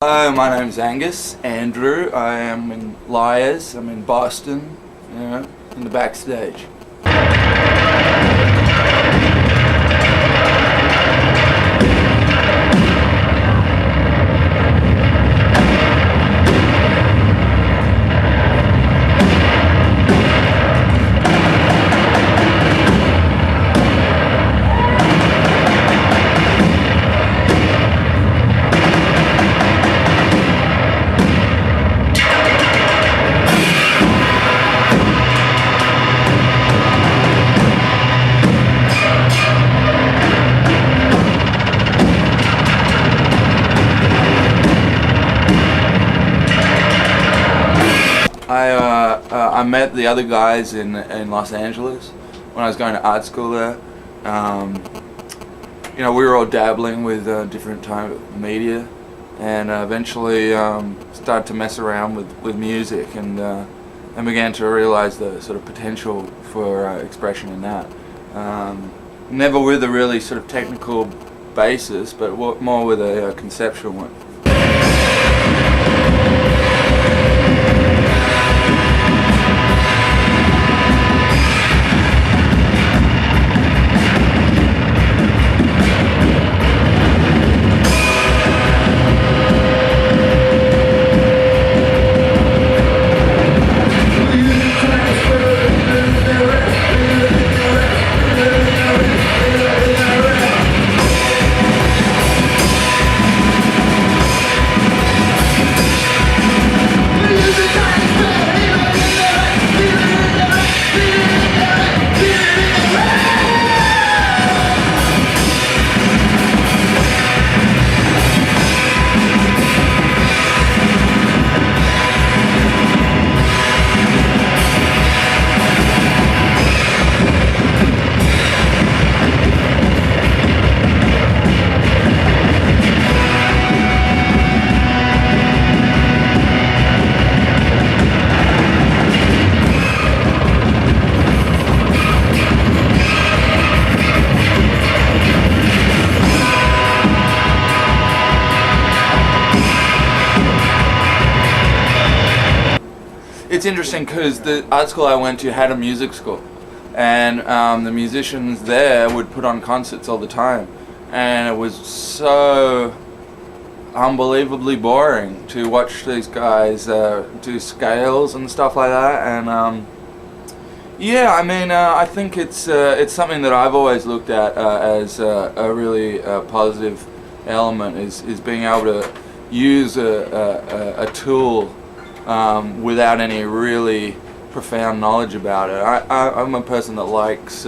Hello, my name's Angus Andrew. I am in Liars. I'm in Boston, in the backstage. I met the other guys in Los Angeles when I was going to art school there. We were all dabbling with different type of media, and eventually started to mess around with music, and began to realize the sort of potential for expression in that. Never with a really sort of technical basis, but more with a conceptual one. It's interesting because the art school I went to had a music school, and the musicians there would put on concerts all the time, and it was so unbelievably boring to watch these guys do scales and stuff like that. And I think it's something that I've always looked at as a really positive element is being able to use a tool without any really profound knowledge about it. I'm a person that likes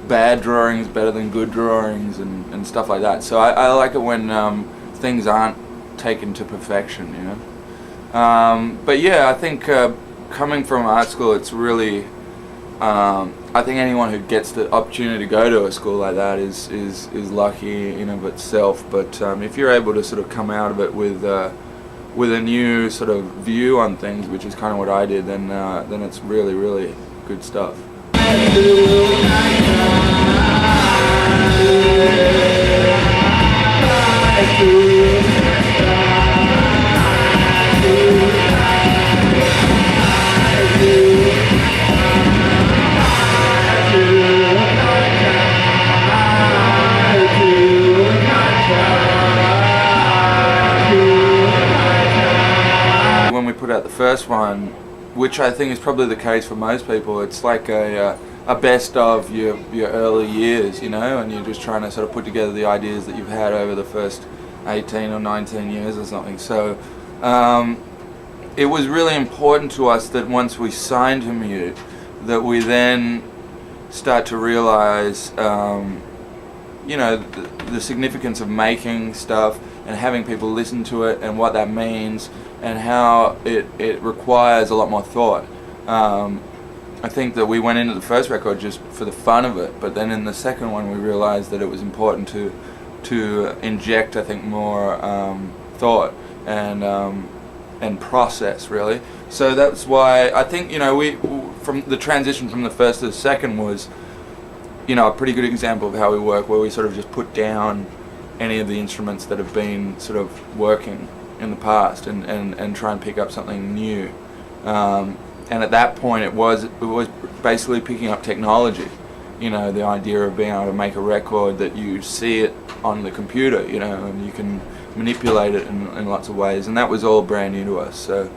bad drawings better than good drawings and stuff like that. So I like it when things aren't taken to perfection, But yeah, I think coming from art school, it's really, I think anyone who gets the opportunity to go to a school like that is lucky in of itself. But if you're able to sort of come out of it with a new sort of view on things, which is kind of what I did, then it's really, really good stuff. When we put out the first one, which I think is probably the case for most people, it's like a best of your early years, and you're just trying to sort of put together the ideas that you've had over the first 18 or 19 years or something. So it was really important to us that once we signed to Mute, that we then start to realize the significance of making stuff and having people listen to it and what that means and how it requires a lot more thought. I think that we went into the first record just for the fun of it, but then in the second one we realized that it was important to inject, I think, more thought and process, really. So that's why I think, we from the transition from the first to the second was, a pretty good example of how we work, where we sort of just put down any of the instruments that have been sort of working in the past and try and pick up something new. And at that point it was basically picking up technology. You know, the idea of being able to make a record that you see it on the computer, you know, and you can manipulate it in lots of ways, and that was all brand new to us. So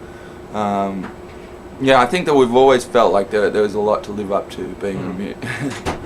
yeah, I think that we've always felt like there was a lot to live up to being a musician.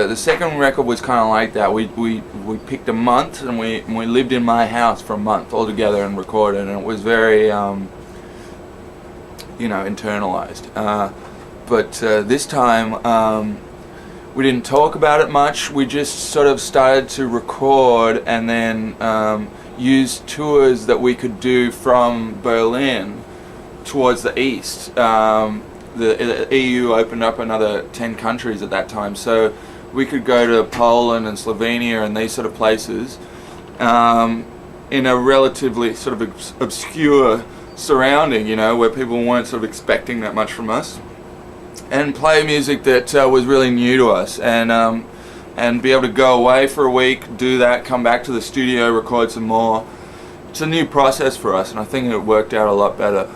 The second record was kind of like that. We picked a month and we lived in my house for a month all together and recorded, and it was very you know, internalized. But this time we didn't talk about it much. We just sort of started to record and then use tours that we could do from Berlin towards the east. The EU opened up another 10 countries at that time, so we could go to Poland and Slovenia and these sort of places in a relatively sort of obscure surrounding, you know, where people weren't sort of expecting that much from us, and play music that was really new to us, and be able to go away for a week, do that, come back to the studio, record some more. It's a new process for us, and I think it worked out a lot better.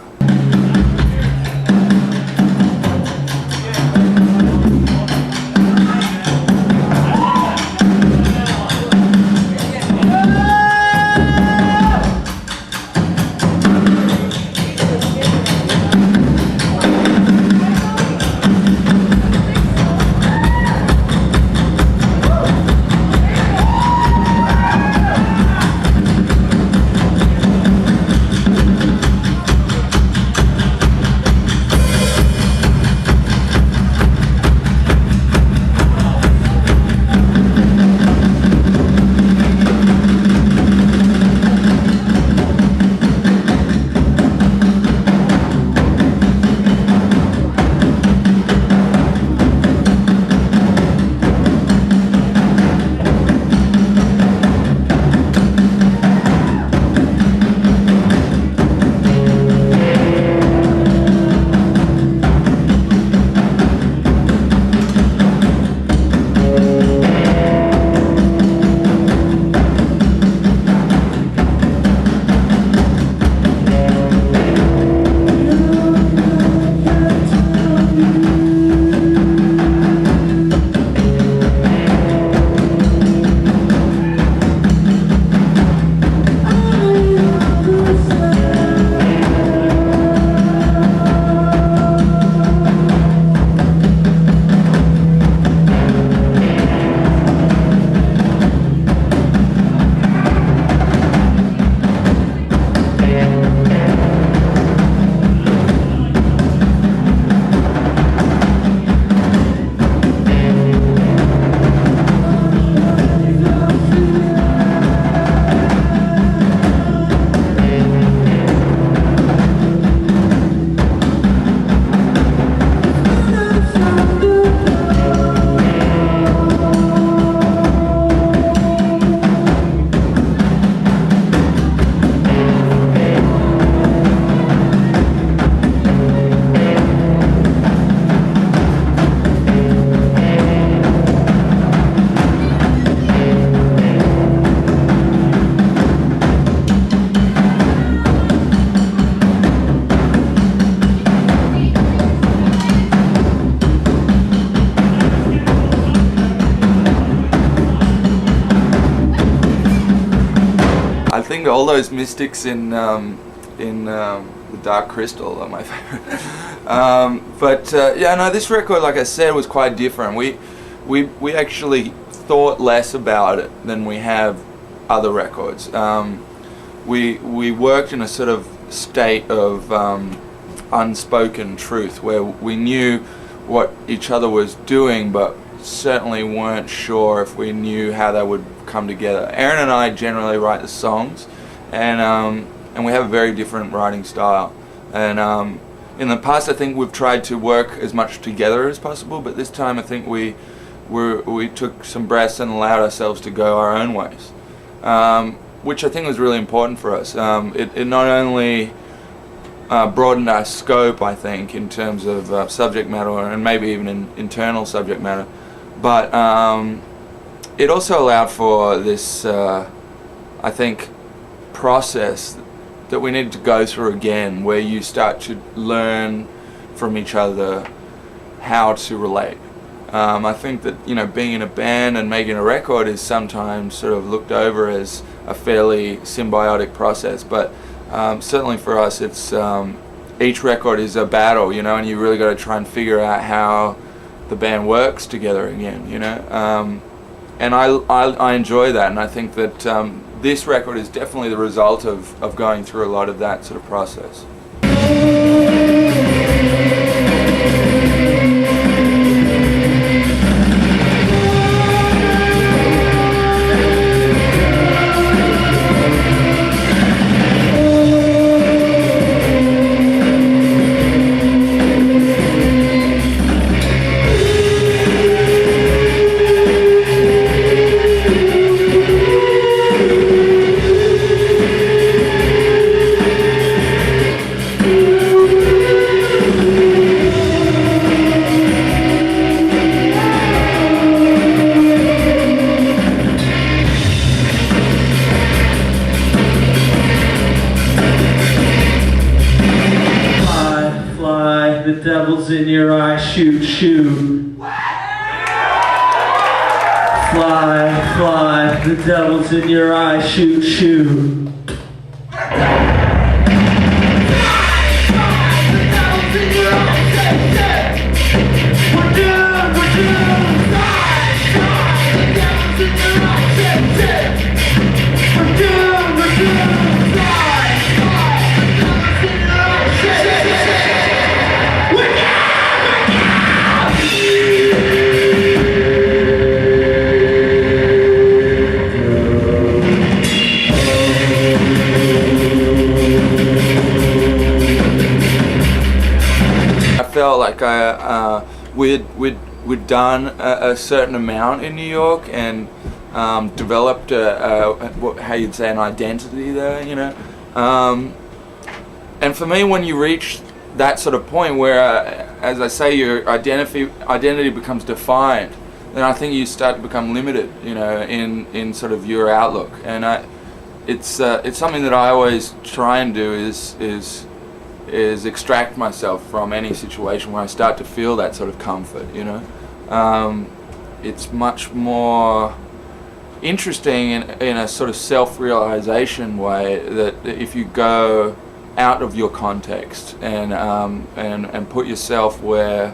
think all those mystics in The Dark Crystal are my favorite. Yeah, no, this record, like I said, was quite different. We actually thought less about it than we have other records. We worked in a sort of state of unspoken truth, where we knew what each other was doing, but certainly weren't sure if we knew how they would come together. Aaron and I generally write the songs, and we have a very different writing style. And in the past, I think we've tried to work as much together as possible, but this time I think we took some breaths and allowed ourselves to go our own ways, which I think was really important for us. It not only broadened our scope, I think, in terms of subject matter and maybe even in internal subject matter, but it also allowed for this, I think, process that we needed to go through again, where you start to learn from each other how to relate. I think that, you know, being in a band and making a record is sometimes sort of looked over as a fairly symbiotic process, but certainly for us, it's each record is a battle, you know, and you really got to try and figure out how the band works together again, you know. And I enjoy that, and I think that this record is definitely the result of going through a lot of that sort of process. The devil's in your eye, shoot, shoot. Fly, fly, the devil's in your eye, shoot, shoot. Felt like we'd done a certain amount in New York and developed how you'd say an identity there, you know. And for me, when you reach that sort of point where, as I say, your identity becomes defined, then I think you start to become limited, you know, in sort of your outlook. And it's something that I always try and do is extract myself from any situation where I start to feel that sort of comfort, you know. It's much more interesting in a sort of self-realization way that if you go out of your context and put yourself where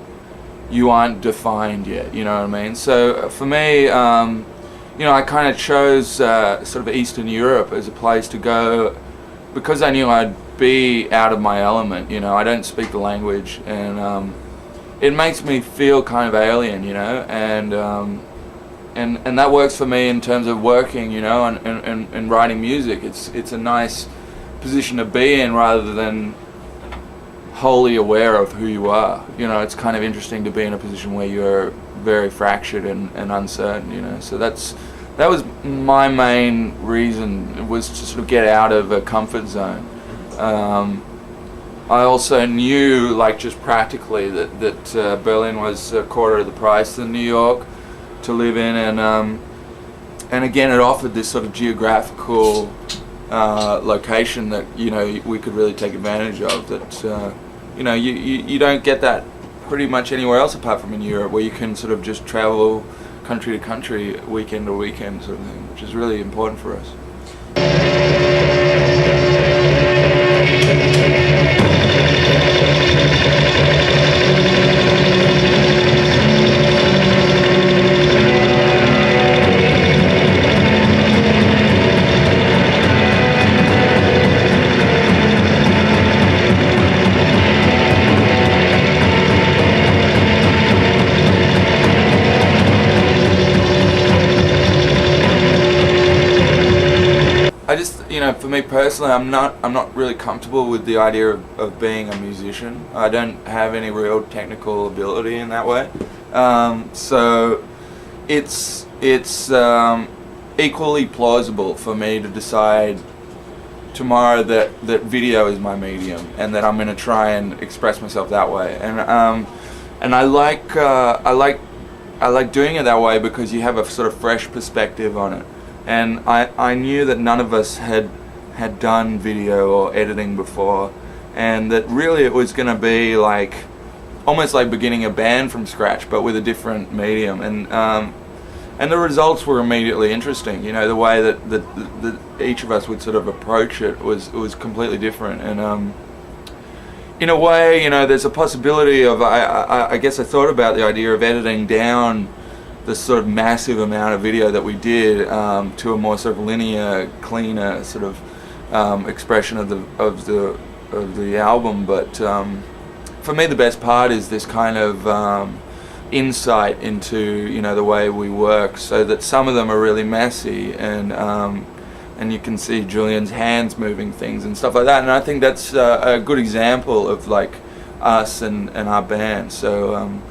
you aren't defined yet, you know what I mean? So for me, you know, I kind of chose sort of Eastern Europe as a place to go because I knew I'd be out of my element, you know. I don't speak the language, and it makes me feel kind of alien, you know, and that works for me in terms of working, you know, and writing music. It's a nice position to be in rather than wholly aware of who you are, you know. It's kind of interesting to be in a position where you're very fractured and uncertain, you know. So that was my main reason, was to sort of get out of a comfort zone. I also knew, like, just practically that Berlin was a quarter of the price than New York to live in, and again it offered this sort of geographical location that, you know, we could really take advantage of. That you know, you don't get that pretty much anywhere else apart from in Europe, where you can sort of just travel country to country, weekend to weekend sort of thing, which is really important for us. you know, for me personally, I'm not really comfortable with the idea of being a musician. I don't have any real technical ability in that way. So it's equally plausible for me to decide tomorrow that video is my medium and that I'm going to try and express myself that way. And I like doing it that way because you have a sort of fresh perspective on it. And I knew that none of us had done video or editing before, and that really it was going to be like almost like beginning a band from scratch, but with a different medium. And the results were immediately interesting. You know, the way that each of us would sort of approach it was completely different. And in a way, you know, there's a possibility of I guess I thought about the idea of editing down the sort of massive amount of video that we did to a more sort of linear, cleaner sort of expression of the album. But for me, the best part is this kind of insight into, you know, the way we work, so that some of them are really messy, and you can see Julian's hands moving things and stuff like that. And I think that's a good example of like us and our band. So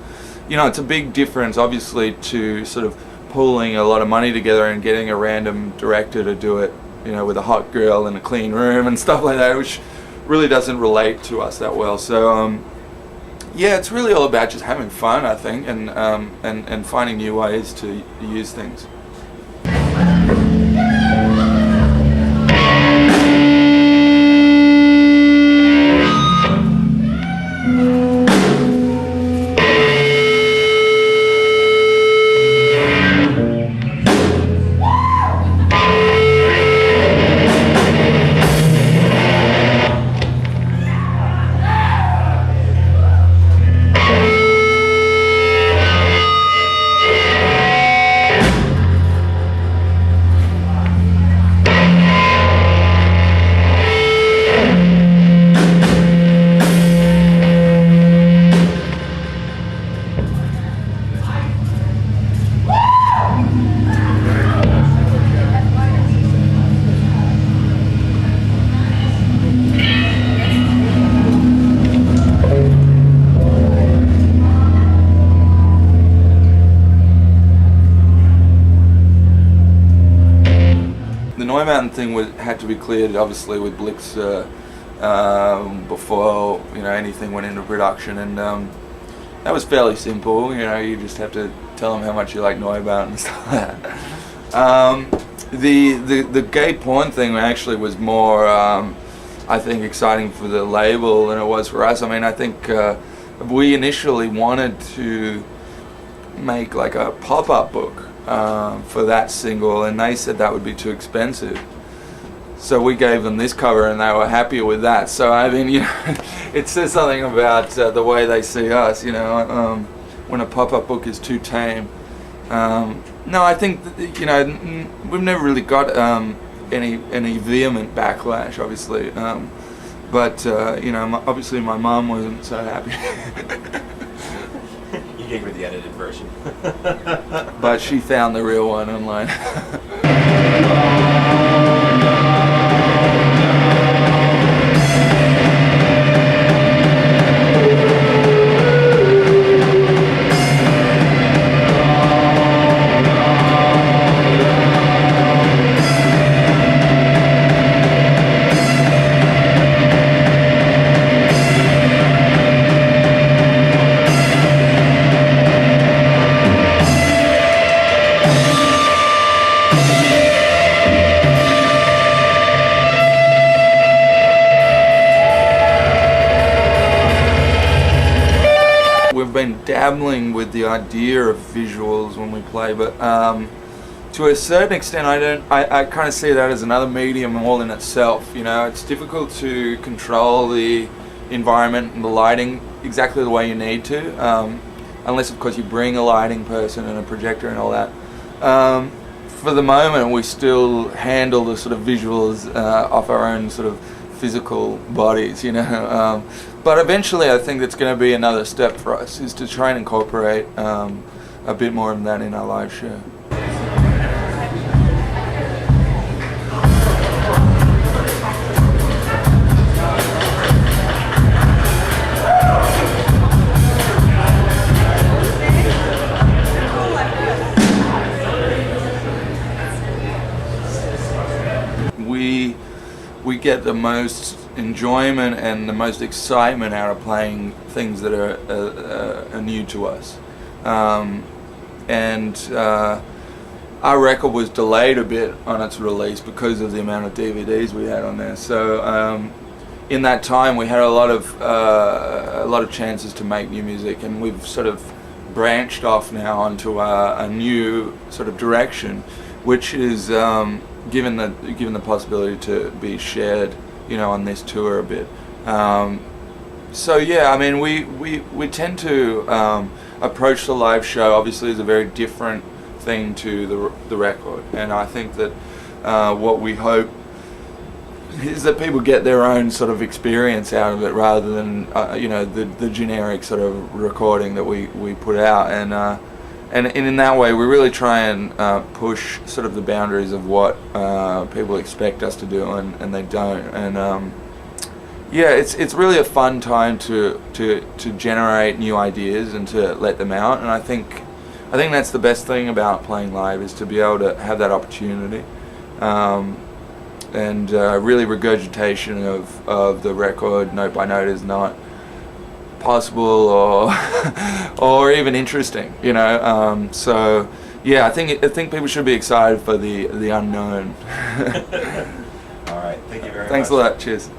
you know, it's a big difference, obviously, to sort of pulling a lot of money together and getting a random director to do it, you know, with a hot girl in a clean room and stuff like that, which really doesn't relate to us that well. So yeah, it's really all about just having fun, I think, and finding new ways to use things. Mountain thing had to be cleared, obviously, with Blix before, you know, anything went into production, and that was fairly simple. You know, you just have to tell them how much you like Neubauten and stuff like that. The gay porn thing actually was more, I think, exciting for the label than it was for us. I mean, I think we initially wanted to make like a pop-up book for that single, and they said that would be too expensive. So we gave them this cover, and they were happier with that. So I mean, you know, it says something about the way they see us. You know, when a pop-up book is too tame. No, I think that, you know, we've never really got any vehement backlash, obviously. But you know, obviously my mom wasn't so happy. You gave her the edited version. But she found the real one online. Been dabbling with the idea of visuals when we play, but to a certain extent I kind of see that as another medium all in itself. You know, it's difficult to control the environment and the lighting exactly the way you need to, unless of course you bring a lighting person and a projector and all that. For the moment we still handle the sort of visuals off our own sort of physical bodies, you know. But eventually I think that's going to be another step for us, is to try and incorporate a bit more of that in our live show. we get the most enjoyment and the most excitement out of playing things that are new to us. Our record was delayed a bit on its release because of the amount of DVDs we had on there. So in that time, we had a lot of chances to make new music, and we've sort of branched off now onto a new sort of direction, which is given the possibility to be shared, on this tour a bit. So yeah, I mean, we tend to approach the live show obviously as a very different thing to the record, and I think that what we hope is that people get their own sort of experience out of it rather than the generic sort of recording that we put out, and in that way we really try and push sort of the boundaries of what people expect us to do and they don't, and yeah, it's really a fun time to generate new ideas and to let them out, and I think that's the best thing about playing live, is to be able to have that opportunity. And really regurgitation of the record note by note is not possible or even interesting, so yeah, I think people should be excited for the unknown. All right, thank you very much. Thanks a lot. Cheers.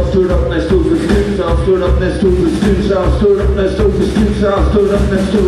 Stood up next to the skin, stood up next to the skin, stood up next to the skin, stood up next to